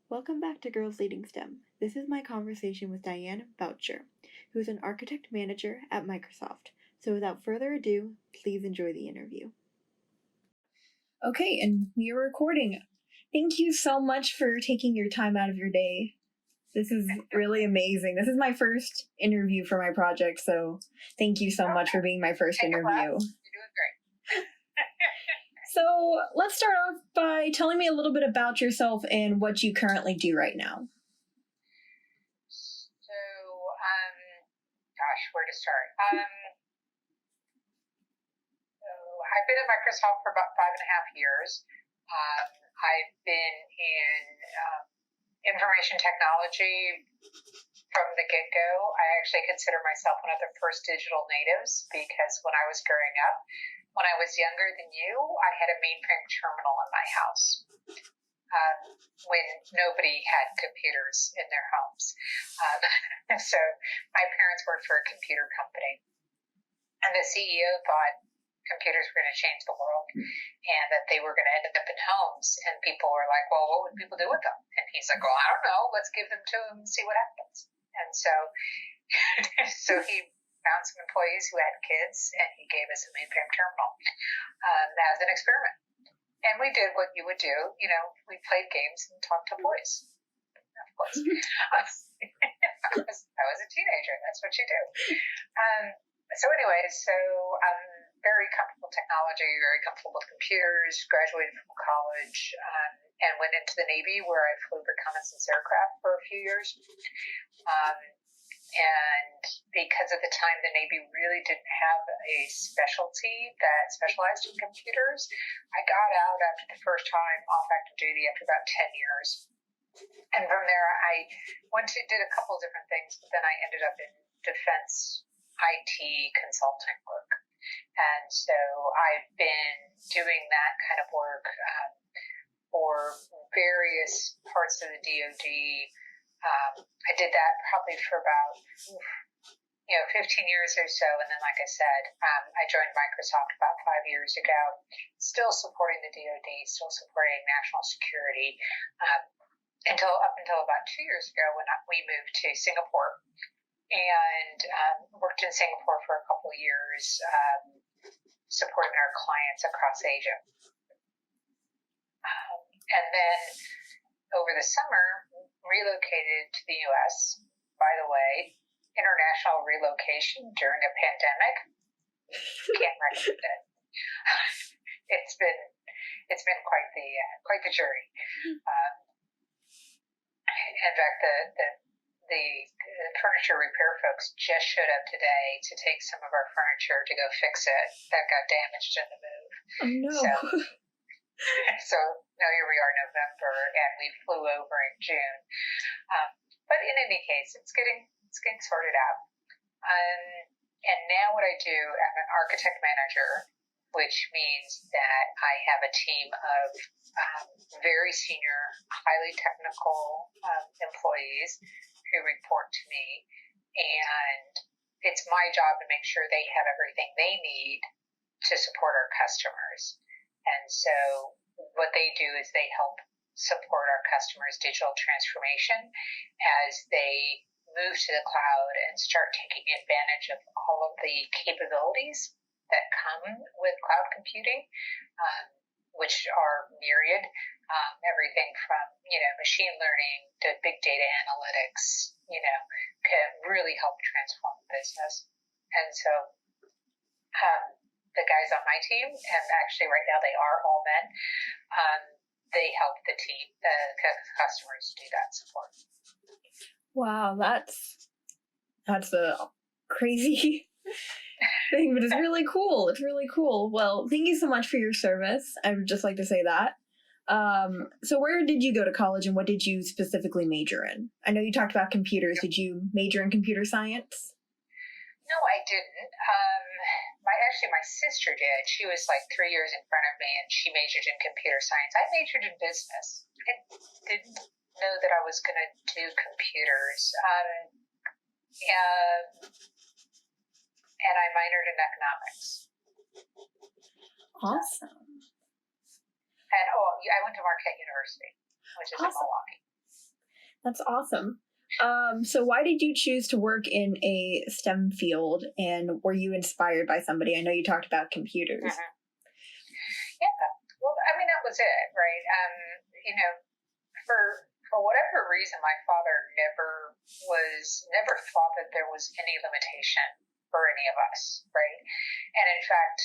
Welcome back to Girls Leading STEM. This is my conversation with Diane Boettcher, who is an architect manager at Microsoft. So without further ado, please enjoy the interview. Okay, and we are recording. Thank you so much for taking your time out of your day. This is really amazing. This is my first interview for my project, so thank you so much for being my first interview. You're doing great. So let's start off by telling me a little bit about yourself and what you currently do right now. So, where to start? So I've been at Microsoft for about 5.5 years. I've been in information technology from the get-go. I actually consider myself one of the first digital natives because when I was growing up, when I was younger than you, I had a mainframe terminal in my house when nobody had computers in their homes. So my parents worked for a computer company, and the CEO thought computers were going to change the world and that they were going to end up in homes. And people were like, well, what would people do with them? And he's like, well, I don't know. Let's give them to them and see what happens. And so he found some employees who had kids, and he gave us a mainframe terminal as an experiment. And we did what you would do. You know, we played games and talked to boys. Of course. I was a teenager. That's what you do. So I'm very comfortable with technology, very comfortable with computers, graduated from college, and went into the Navy where I flew reconnaissance aircraft for a few years. And because at the time the Navy really didn't have a specialty that specialized in computers, I got out after the first time off active duty after about 10 years. And from there, I did a couple of different things, but then I ended up in defense IT consulting work. And so I've been doing that kind of work for various parts of the DoD. I did that probably for about 15 years or so, and then, like I said, I joined Microsoft about 5 years ago, still supporting the DoD, still supporting national security, up until about 2 years ago when we moved to Singapore, and worked in Singapore for a couple of years, supporting our clients across Asia. And then over the summer, relocated to the U.S. By the way, international relocation during a pandemic, can't recommend it. It's been quite the journey. In fact, the furniture repair folks just showed up today to take some of our furniture to go fix it that got damaged in the move. Oh no. So now here we are in November, and we flew over in June. But in any case, it's getting sorted out. And now what I do, I'm an architect manager, which means that I have a team of very senior, highly technical employees who report to me, and it's my job to make sure they have everything they need to support our customers. And so what they do is they help support our customers' digital transformation as they move to the cloud and start taking advantage of all of the capabilities that come with cloud computing, which are myriad, everything from, machine learning to big data analytics, can really help transform the business. And so the guys on my team, and actually right now they are all men, they help the team, the customers do that support. Wow, that's a crazy thing, but it's really cool. It's really cool. Well, thank you so much for your service. I would just like to say that. So where did you go to college, and what did you specifically major in? I know you talked about computers. Did you major in computer science? No, I didn't. My sister did. She was like 3 years in front of me, and she majored in computer science. I majored in business. I didn't know that I was going to do computers. And I minored in economics. Awesome. And I went to Marquette University, which is in Milwaukee. That's awesome. So why did you choose to work in a STEM field, and were you inspired by somebody? I know you talked about computers. Mm-hmm. Yeah, well, I mean, that was it, right? You know, for whatever reason, my father never thought that there was any limitation for any of us, right? And in fact,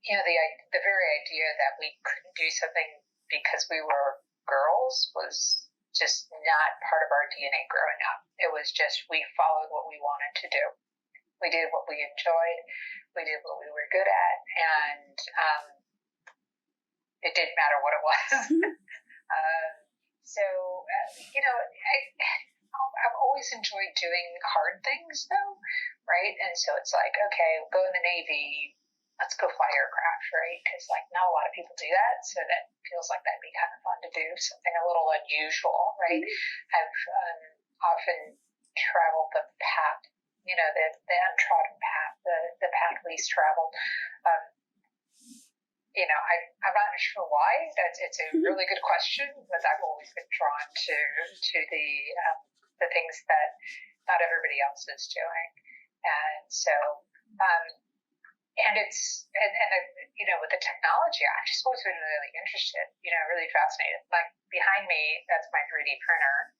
the very idea that we couldn't do something because we were girls was just not part of our DNA growing up. It was just we followed what we wanted to do. We did what we enjoyed. We did what we were good at, and it didn't matter what it was. I've always enjoyed doing hard things, though, right? And so it's like, okay, we'll go in the Navy. Let's go fly aircraft, right? Because not a lot of people do that, so that feels like that'd be kind of fun to do, something a little unusual, right? Mm-hmm. I've often traveled the path, the untrodden path, the path least traveled. I'm not sure why. It's a really good question, but I've always been drawn to the things that not everybody else is doing, and so. With the technology, I've just always been really interested, really fascinated. Like behind me, that's my 3D printer.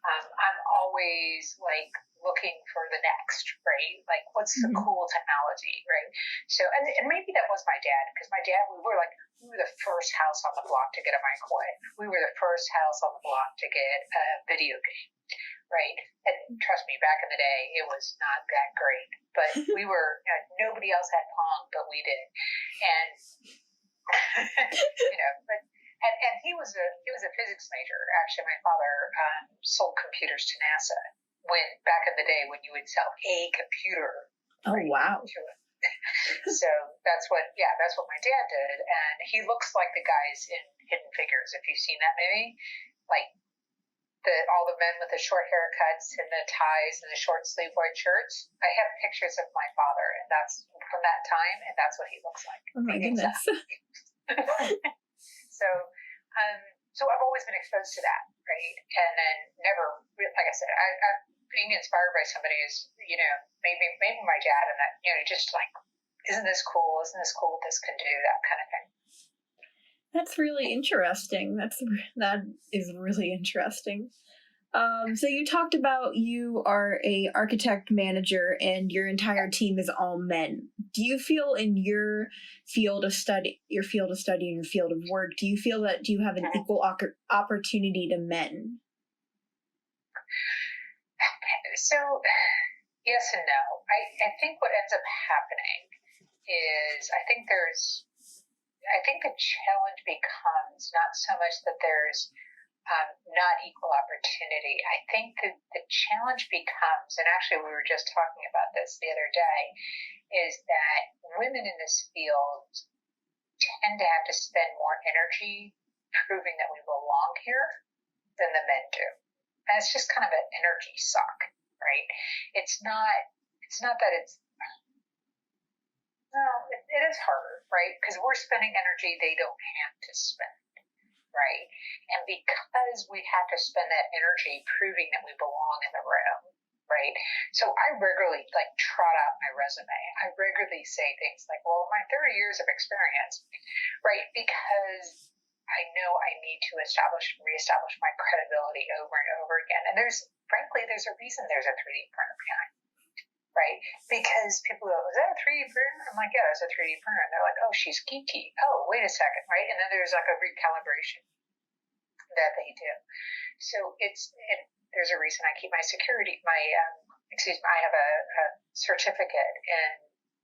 I'm always looking for the next, right? Like what's the cool technology, right? So, and maybe that was my dad, because my dad, we were the first house on the block to get a microwave. We were the first house on the block to get a video game. Right. And trust me, back in the day, it was not that great. But we were, nobody else had Pong, but we did. And, and he was a physics major. Actually, my father sold computers to NASA back in the day when you would sell a computer. Oh, right, wow. To it. So that's what my dad did. And he looks like the guys in Hidden Figures, if you've seen that movie. All the men with the short haircuts and the ties and the short sleeve white shirts. I have pictures of my father, and that's from that time, and that's what he looks like. Oh my goodness. So I've always been exposed to that, right? And then never, like I said, I being inspired by somebody is, maybe my dad, and that, just isn't this cool? Isn't this cool what this can do? That kind of thing. That's really interesting. That is really interesting. So you talked about you are a architect manager and your entire team is all men. Do you feel in your field of study, and your field of work, do you feel that you have an equal opportunity to men? So, yes and no. I think what ends up happening is I think the challenge becomes not so much that there's not equal opportunity. I think the challenge becomes, and actually we were just talking about this the other day, is that women in this field tend to have to spend more energy proving that we belong here than the men do. And it's just kind of an energy suck, right? It's not that it's no, it is harder, right? Because we're spending energy they don't have to spend, right? And because we have to spend that energy proving that we belong in the room, right? So I regularly trot out my resume. I regularly say things like, well, my 30 years of experience, right? Because I know I need to reestablish my credibility over and over again. And there's a reason there's a 3D printer behind. Right? Because people go, is that a 3D printer? I'm like, yeah, it's a 3D printer. And they're like, oh, she's geeky. Oh, wait a second, right? And then there's a recalibration that they do. So there's a reason I keep my I have a certificate in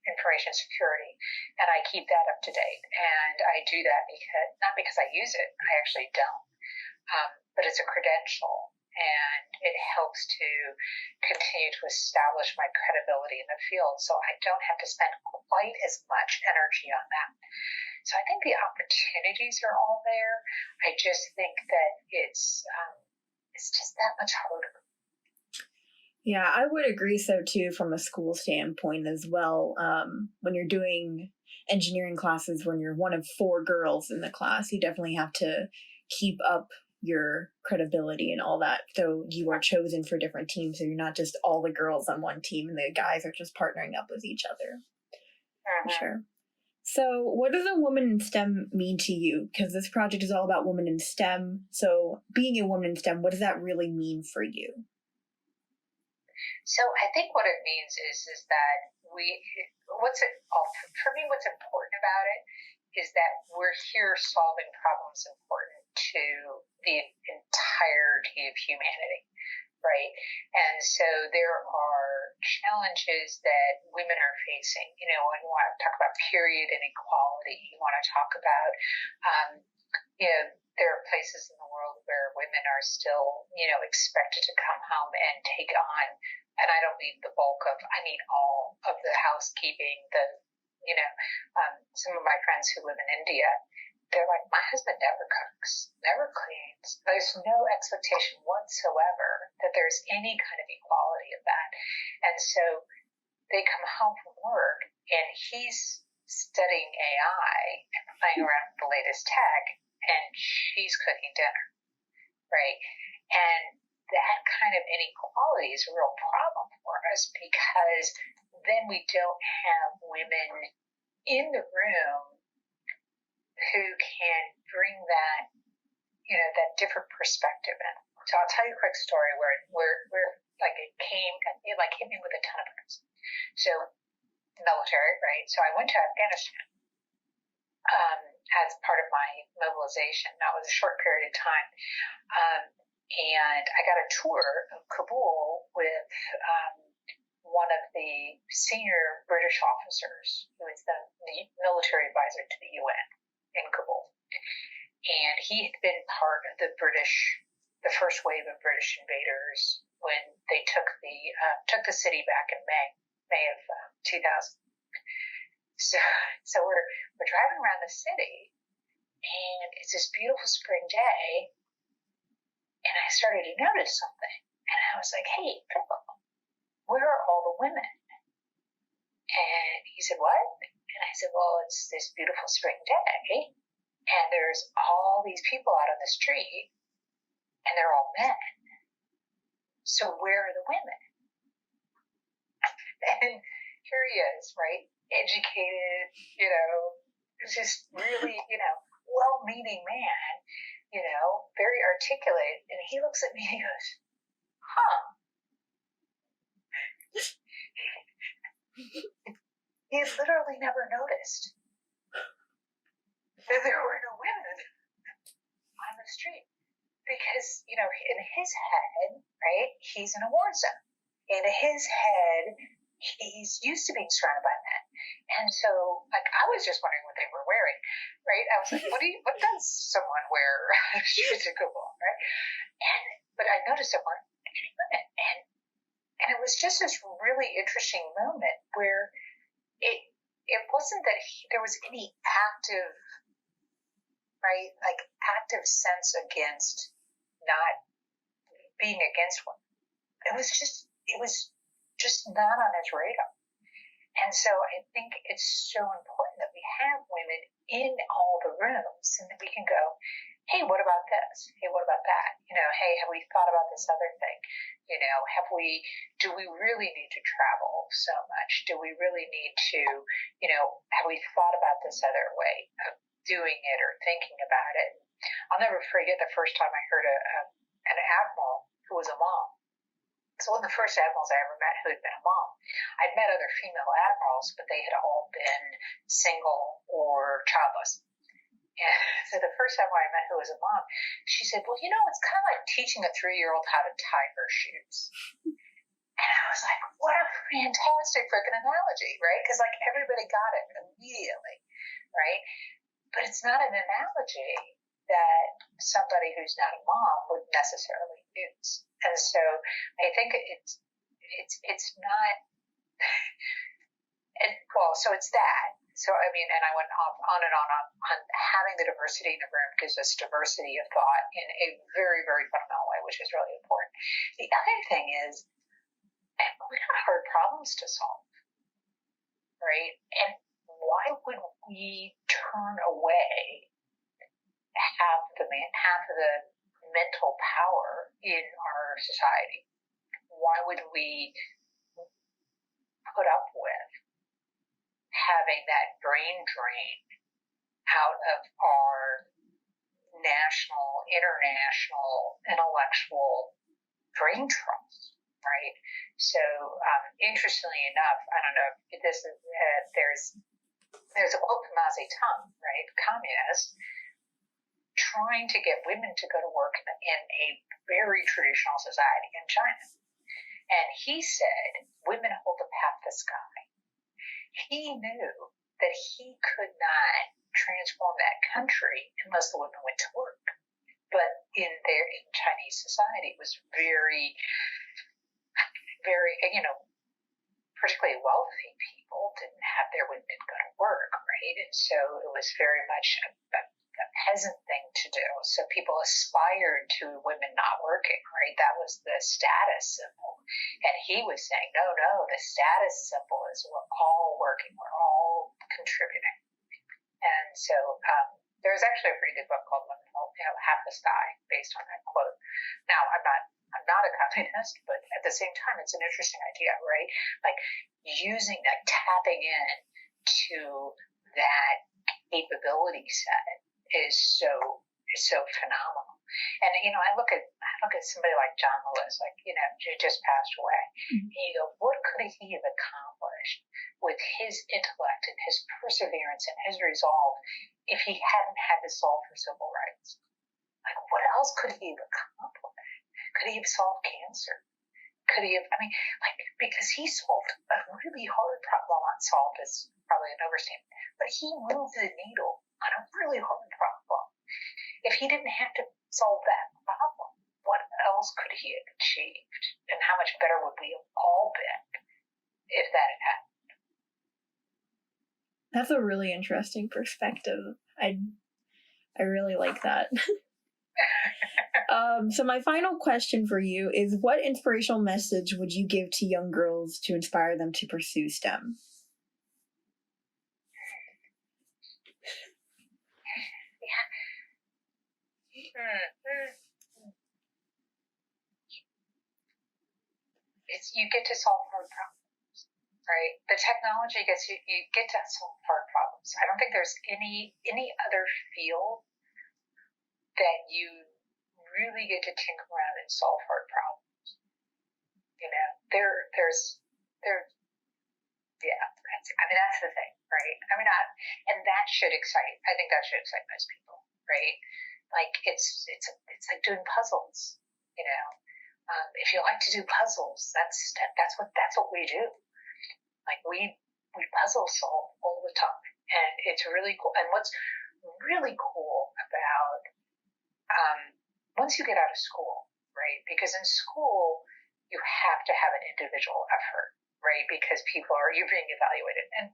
information security, and I keep that up to date. And I do that not because I use it, I actually don't, but it's a credential. And it helps to continue to establish my credibility in the field, so I don't have to spend quite as much energy on that. So I think the opportunities are all there. I just think that it's just that much harder. Yeah, I would agree so too from a school standpoint as well. When you're doing engineering classes, when you're one of 4 girls in the class, you definitely have to keep up your credibility and all that. So you are chosen for different teams. So you're not just all the girls on one team and the guys are just partnering up with each other. For sure. So what does a woman in STEM mean to you? Because this project is all about women in STEM. So being a woman in STEM, what does that really mean for you? So I think what it means is that for me, what's important about it is that we're here solving problems important to the entirety of humanity, right? And so there are challenges that women are facing. You know, when you want to talk about period inequality, you want to talk about, there are places in the world where women are still, expected to come home and take on, and I don't mean the bulk of, I mean all of the housekeeping, some of my friends who live in India, they're like, my husband never cooks, never cleans. There's no expectation whatsoever that there's any kind of equality of that. And so they come home from work and he's studying AI and playing around with the latest tech and she's cooking dinner, right? And that kind of inequality is a real problem for us because then we don't have women in the room who can bring that, that different perspective in. So I'll tell you a quick story where like it hit me with a ton of bricks. So military, right? So I went to Afghanistan as part of my mobilization. That was a short period of time. And I got a tour of Kabul with one of the senior British officers who is the military advisor to the UN in Kabul. And he had been part of the first wave of British invaders when they took the city back in May of 2000. So we're driving around the city, and it's this beautiful spring day, and I started to notice something, and I was like, "Hey, Philip, where are all the women?" And he said, "What?" And I said, "Well, it's this beautiful spring day, and there's all these people out on the street, and they're all men. So where are the women?" And here he is, right? Educated, just really, well-meaning man, very articulate. And he looks at me and he goes, "Huh." He had literally never noticed that there were no women on the street. Because, in his head, right, he's in a war zone. In his head, he's used to being surrounded by men. And so, I was just wondering what they were wearing, right? I was like, what does someone wear shoes to Google, right? But I noticed there weren't any women. And it was just this really interesting moment where it wasn't that there was any active, right, active sense against not being against women. It was just not on his radar. And so I think it's so important that we have women in all the rooms and that we can go, "Hey, what about this? Hey, what about that? Hey, have we thought about this other thing? Do we really need to travel so much? Do we really need to, have we thought about this other way of doing it or thinking about it?" I'll never forget the first time I heard an admiral who was a mom. So one of the first admirals I ever met who had been a mom. I'd met other female admirals, but they had all been single or childless. And so the first time I met who was a mom, she said, "Well, it's kind of like teaching a 3-year-old how to tie her shoes." And I was like, what a fantastic freaking analogy, right? Because everybody got it immediately, right? But it's not an analogy that somebody who's not a mom would necessarily use. And so I think it's not, so it's that. So, and I went on and on having the diversity in the room gives us diversity of thought in a very, very fundamental way, which is really important. The other thing is, we got hard problems to solve, right? And why would we turn away half of the mental power in our society. Why would we put up with having that brain drain out of our national, international, intellectual brain trust, right? So, interestingly enough, I don't know if this is, there's a quote from Mao Zedong, right? Communist, trying to get women to go to work in a very traditional society in China. And he said, women hold the path to the sky. He knew that he could not transform that country unless the women went to work. But in Chinese society, it was very, very, particularly wealthy people didn't have their women go to work, right? And so it was very much a peasant thing to do. So people aspired to women not working, right? That was the status symbol. And he was saying, no, the status symbol is we're all working, we're all contributing. And so there's actually a pretty good book called Half the Sky based on that quote. Now, I'm not a communist, but at the same time, it's an interesting idea, right? Like tapping in to that capability set is so phenomenal. And I look at somebody like John Lewis, who just passed away. Mm-hmm. And you go, what could he have accomplished with his intellect and his perseverance and his resolve if he hadn't had to solve for civil rights? Like, what else could he have accomplished? Could he have solved cancer? Could he have, because he solved a really hard problem. Well, not solved is probably an overstatement, but he moved the needle on a really hard problem. If he didn't have to solve that problem, what else could he have achieved? And how much better would we have all been if that had happened? That's a really interesting perspective. I really like that. So my final question for you is, what inspirational message would you give to young girls to inspire them to pursue STEM? You get to solve hard problems, right? The technology gets you get to solve hard problems. I don't think there's any other field that you really get to tinker around and solve hard problems. That's the thing, right? And that should excite. I think that should excite most people, right? Like it's like doing puzzles, if you like to do puzzles, that's what we do. Like we puzzle solve all the time, and it's really cool. And what's really cool about once you get out of school, right? Because in school you have to have an individual effort, right? Because you're being evaluated, and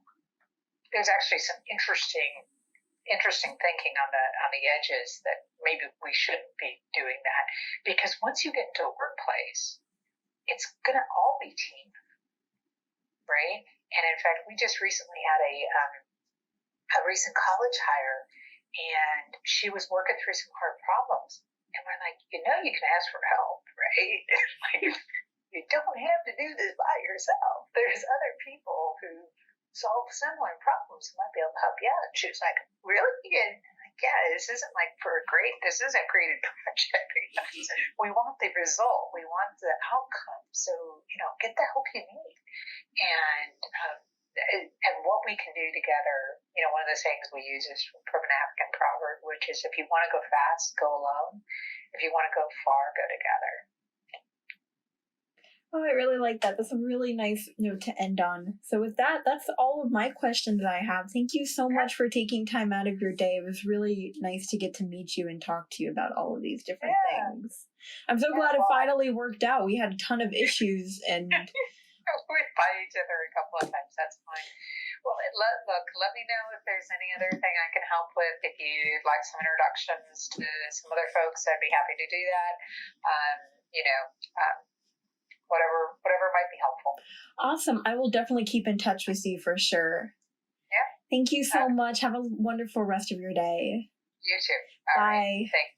there's actually some interesting thinking on the edges that maybe we shouldn't be doing that, because once you get into a workplace, it's gonna all be team, right? And in fact, we just recently had a recent college hire, and she was working through some hard problems, and we're like, you can ask for help, right? Like, you don't have to do this by yourself. There's other people who solve similar problems who might be able to help you out. And she was like, really? And I'm like, yeah, this isn't a graded project. We want the result. We want the outcome. So, get the help you need. And what we can do together, one of the sayings we use is from an African proverb, which is, if you want to go fast, go alone. If you want to go far, go together. Oh, I really like that. That's a really nice note to end on. So with that, that's all of my questions that I have. Thank you so much for taking time out of your day. It was really nice to get to meet you and talk to you about all of these different things. I'm so glad it finally worked out. We had a ton of issues, and we fight each other a couple of times. That's fine. Well, let me know if there's any other thing I can help with. If you'd like some introductions to some other folks, I'd be happy to do that. Whatever might be helpful. Awesome. I will definitely keep in touch with you for sure. Yeah. Thank you so much. Have a wonderful rest of your day. You too. Bye. All right. Thanks.